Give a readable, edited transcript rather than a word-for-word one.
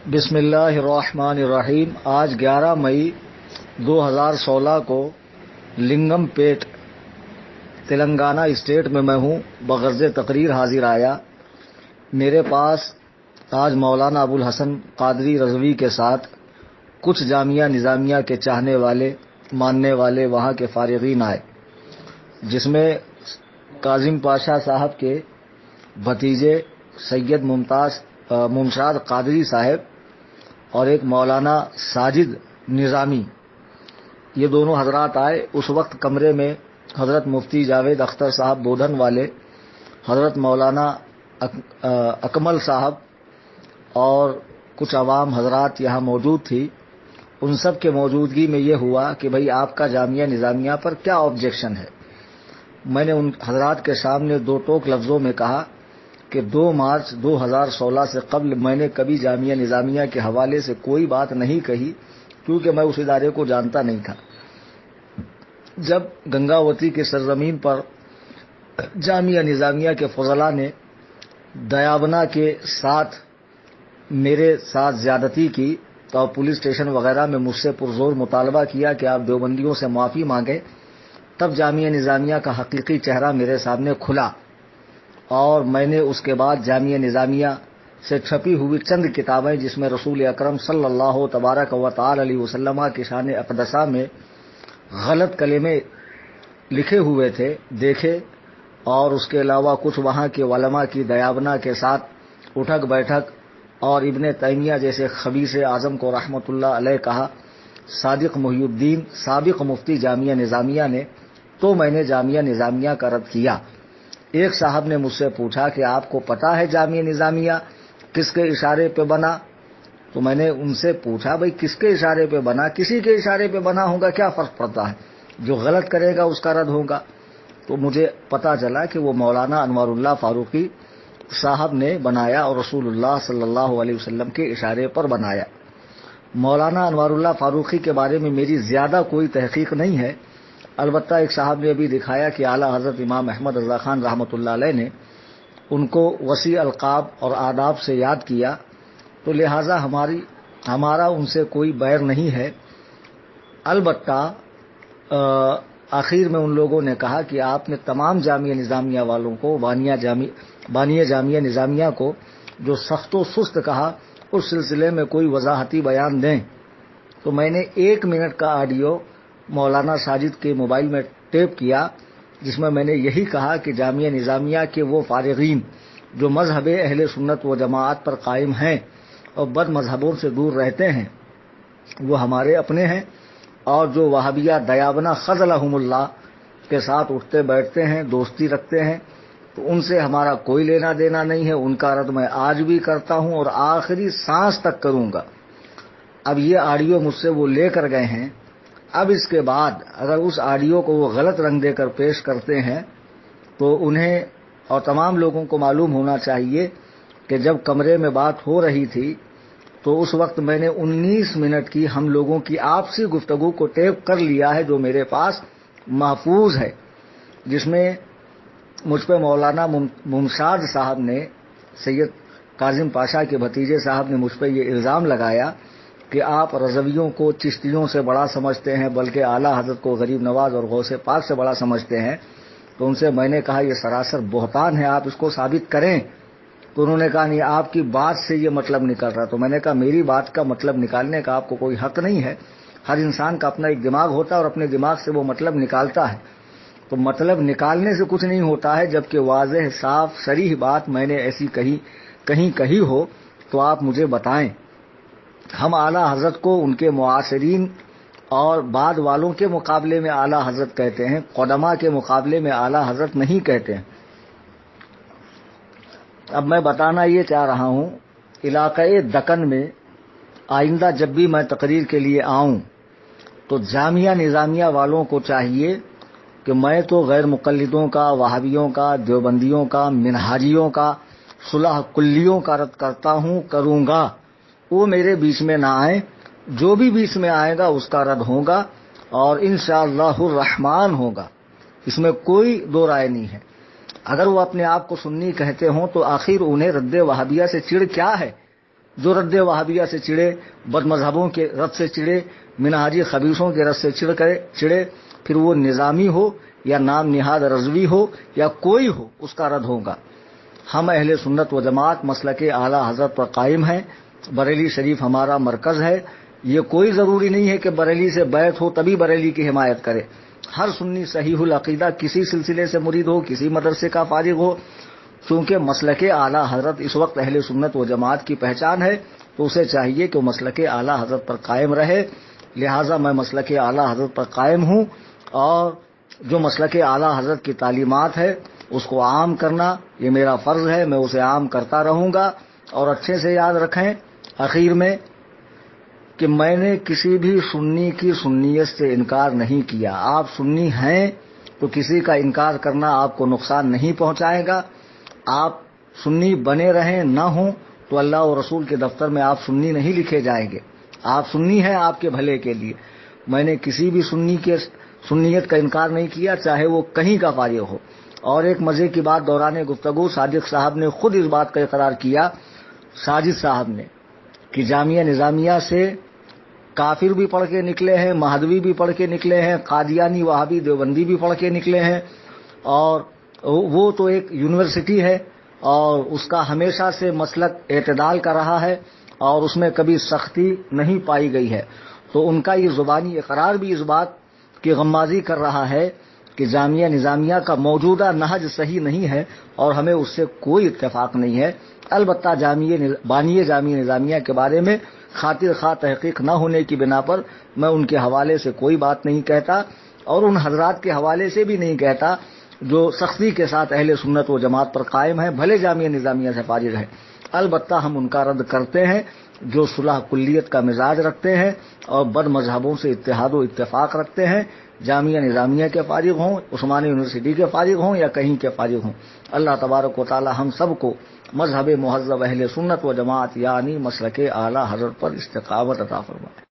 بسم اللہ الرحمن الرحیم۔ آج 11 مئی 2016 کو لنگم پیٹ تلنگانہ اسٹیٹ میں ہوں، بغرض تقریر حاضر آیا۔ میرے پاس آج مولانا ابو الحسن قادری رضوی کے ساتھ کچھ جامعہ نظامیہ کے چاہنے والے ماننے والے وہاں کے فارغین آئے، جس میں کاظم پاشا صاحب کے بھتیجے سید ممشاد قادری صاحب اور ایک مولانا ساجد نظامی، یہ دونوں حضرات آئے۔ اس وقت کمرے میں حضرت مفتی جاوید اختر صاحب بودھن والے، حضرت مولانا اکمل صاحب اور کچھ عوام حضرات یہاں موجود تھی۔ ان سب کے موجودگی میں یہ ہوا کہ بھئی آپ کا جامعہ نظامیہ پر کیا آبجیکشن ہے۔ میں نے ان حضرات کے سامنے دو ٹوک لفظوں میں کہا کہ 2 مارچ 2016 سے قبل میں نے کبھی جامعہ نظامیہ کے حوالے سے کوئی بات نہیں کہی، کیونکہ میں اس ادارے کو جانتا نہیں تھا۔ جب گنگاوتی کے سرزمین پر جامعہ نظامیہ کے فضلاء نے دیابنا کے ساتھ میرے ساتھ زیادتی کی تو پولیس اسٹیشن وغیرہ میں مجھ سے پرزور مطالبہ کیا کہ آپ دیوبندیوں سے معافی مانگیں، تب جامعہ نظامیہ کا حقیقی چہرہ میرے سامنے کھلا، اور میں نے اس کے بعد جامعہ نظامیہ سے چھپی ہوئی چند کتابیں جس میں رسول اکرم صلی اللہ تبارک و تعالی علیہ وسلم کی شان اقدسہ میں غلط کلمے لکھے ہوئے تھے دیکھے، اور اس کے علاوہ کچھ وہاں کے علماء کی دیابنا کے ساتھ اٹھک بیٹھک اور ابن تیمیہ جیسے خبیث اعظم کو رحمت اللہ علیہ کہا صادق محی الدین سابق مفتی جامعہ نظامیہ نے، تو میں نے جامعہ نظامیہ کا رد کیا۔ ایک صاحب نے مجھ سے پوچھا کہ آپ کو پتا ہے جامعہ نظامیہ کس کے اشارے پہ بنا؟ تو میں نے ان سے پوچھا بھئی کس کے اشارے پہ بنا؟ کسی کے اشارے پہ بنا ہوگا، کیا فرق پڑتا ہے، جو غلط کرے گا اس کا رد ہوگا۔ تو مجھے پتا چلا کہ وہ مولانا انوار اللہ فاروقی صاحب نے بنایا اور رسول اللہ صلی اللہ علیہ وسلم کے اشارے پر بنایا۔ مولانا انوار اللہ فاروقی کے بارے میں میری زیادہ کوئی تحقیق نہیں ہے، البتہ ایک صاحب نے ابھی دکھایا کہ اعلیٰ حضرت امام احمد رضا خان رحمۃ اللہ علیہ نے ان کو وسیع القاب اور آداب سے یاد کیا، تو لہٰذا ہمارا ان سے کوئی بیر نہیں ہے۔ البتہ آخر میں ان لوگوں نے کہا کہ آپ نے تمام جامعہ نظامیہ والوں کو بانی جامعہ نظامیہ کو جو سخت و سست کہا، اس سلسلے میں کوئی وضاحتی بیان دیں۔ تو میں نے 1 منٹ کا آڈیو مولانا ساجد کے موبائل میں ٹیپ کیا، جس میں نے یہی کہا کہ جامعہ نظامیہ کے وہ فارغین جو مذہب اہل سنت و جماعت پر قائم ہیں اور بد مذہبوں سے دور رہتے ہیں، وہ ہمارے اپنے ہیں، اور جو وہابیہ دیابنا خذلہم اللہ کے ساتھ اٹھتے بیٹھتے ہیں، دوستی رکھتے ہیں، تو ان سے ہمارا کوئی لینا دینا نہیں ہے۔ ان کا رد میں آج بھی کرتا ہوں اور آخری سانس تک کروں گا۔ اب یہ آڈیو مجھ سے وہ لے کر گئے ہیں، اب اس کے بعد اگر اس آڈیو کو وہ غلط رنگ دے کر پیش کرتے ہیں تو انہیں اور تمام لوگوں کو معلوم ہونا چاہیے کہ جب کمرے میں بات ہو رہی تھی تو اس وقت میں نے 19 منٹ کی ہم لوگوں کی آپسی گفتگو کو ٹیپ کر لیا ہے، جو میرے پاس محفوظ ہے، جس میں مجھ پہ مولانا ممشاد صاحب نے، سید کاظم پاشا کے بھتیجے صاحب نے مجھ پہ یہ الزام لگایا کہ آپ رضویوں کو چشتیوں سے بڑا سمجھتے ہیں، بلکہ اعلیٰ حضرت کو غریب نواز اور غوث پاک سے بڑا سمجھتے ہیں۔ تو ان سے میں نے کہا یہ سراسر بہتان ہے، آپ اس کو ثابت کریں۔ تو انہوں نے کہا نہیں، آپ کی بات سے یہ مطلب نکل رہا۔ تو میں نے کہا میری بات کا مطلب نکالنے کا آپ کو کوئی حق نہیں ہے، ہر انسان کا اپنا ایک دماغ ہوتا ہے اور اپنے دماغ سے وہ مطلب نکالتا ہے۔ تو مطلب نکالنے سے کچھ نہیں ہوتا ہے، جبکہ واضح صاف صریح بات میں نے ایسی کہیں کہی ہو تو آپ مجھے بتائیں۔ ہم اعلیٰ حضرت کو ان کے معاصرین اور بعد والوں کے مقابلے میں اعلیٰ حضرت کہتے ہیں، قدماء کے مقابلے میں اعلیٰ حضرت نہیں کہتے ہیں۔ اب میں بتانا یہ چاہ رہا ہوں، علاقۂ دکن میں آئندہ جب بھی میں تقریر کے لیے آؤں تو جامعہ نظامیہ والوں کو چاہیے کہ میں تو غیر مقلدوں کا، وہابیوں کا، دیوبندیوں کا، منہاجیوں کا، صلح کلیوں کا رد کرتا ہوں، کروں گا، وہ میرے بیچ میں نہ آئیں، جو بھی بیچ میں آئے گا اس کا رد ہوگا اور انشاءاللہ الرحمن ہوگا، اس میں کوئی دو رائے نہیں ہے۔ اگر وہ اپنے آپ کو سنی کہتے ہوں تو آخر انہیں رد وہابیہ سے چڑ کیا ہے؟ جو رد وہابیہ سے چڑے، بد مذہبوں کے رد سے چڑے، منہاجی خبیثوں کے رد سے چڑے، پھر وہ نظامی ہو یا نام نہاد رضوی ہو یا کوئی ہو، اس کا رد ہوگا۔ ہم اہل سنت و جماعت مسلک اعلی حضرت پر قائم ہیں۔ بریلی شریف ہمارا مرکز ہے۔ یہ کوئی ضروری نہیں ہے کہ بریلی سے بیعت ہو تبھی بریلی کی حمایت کرے۔ ہر سنی صحیح العقیدہ کسی سلسلے سے مرید ہو، کسی مدرسے کا فارغ ہو، چونکہ مسلک اعلی حضرت اس وقت اہل سنت و جماعت کی پہچان ہے، تو اسے چاہیے کہ وہ مسلک اعلی حضرت پر قائم رہے۔ لہٰذا میں مسلک اعلی حضرت پر قائم ہوں، اور جو مسلک اعلی حضرت کی تعلیمات ہے اس کو عام کرنا یہ میرا فرض ہے، میں اسے عام کرتا رہوں گا۔ اور اچھے سے یاد رکھیں اخیر میں کہ میں نے کسی بھی سنی کی سنیت سے انکار نہیں کیا۔ آپ سنی ہیں تو کسی کا انکار کرنا آپ کو نقصان نہیں پہنچائے گا۔ آپ سنی بنے رہیں نہ ہوں تو اللہ اور رسول کے دفتر میں آپ سنی نہیں لکھے جائیں گے۔ آپ سنی ہیں آپ کے بھلے کے لیے۔ میں نے کسی بھی سنی کے سنیت کا انکار نہیں کیا، چاہے وہ کہیں کا فارغ ہو۔ اور ایک مزے کی بات دوران گفتگو صادق صاحب نے خود اس بات کا اقرار کیا، ساجد صاحب نے، کہ جامعہ نظامیہ سے کافر بھی پڑھ کے نکلے ہیں، مہدوی بھی پڑھ کے نکلے ہیں، قادیانی وہابی دیوبندی بھی پڑھ کے نکلے ہیں، اور وہ تو ایک یونیورسٹی ہے اور اس کا ہمیشہ سے مسلک اعتدال کا رہا ہے اور اس میں کبھی سختی نہیں پائی گئی ہے۔ تو ان کا یہ زبانی اقرار بھی اس بات کی غمازی کر رہا ہے کہ جامعہ نظامیہ کا موجودہ نہج صحیح نہیں ہے اور ہمیں اس سے کوئی اتفاق نہیں ہے۔ البتہ بانی جامعہ نظامیہ کے بارے میں خاطر خواہ تحقیق نہ ہونے کی بنا پر میں ان کے حوالے سے کوئی بات نہیں کہتا، اور ان حضرات کے حوالے سے بھی نہیں کہتا جو سختی کے ساتھ اہل سنت و جماعت پر قائم ہیں، بھلے جامعہ نظامیہ سے فارغ ہیں۔ البتہ ہم ان کا رد کرتے ہیں جو صلح کلیت کا مزاج رکھتے ہیں اور بد مذہبوں سے اتحاد و اتفاق رکھتے ہیں، جامعہ نظامیہ کے فارغ ہوں، عثمانیہ یونیورسٹی کے فارغ ہوں یا کہیں کے فارغ ہوں۔ اللہ تبارک و تعالی ہم سب کو مذہب مہذب اہل سنت و جماعت یعنی مسلک اعلی حضرت پر استقامت عطا فرمائے۔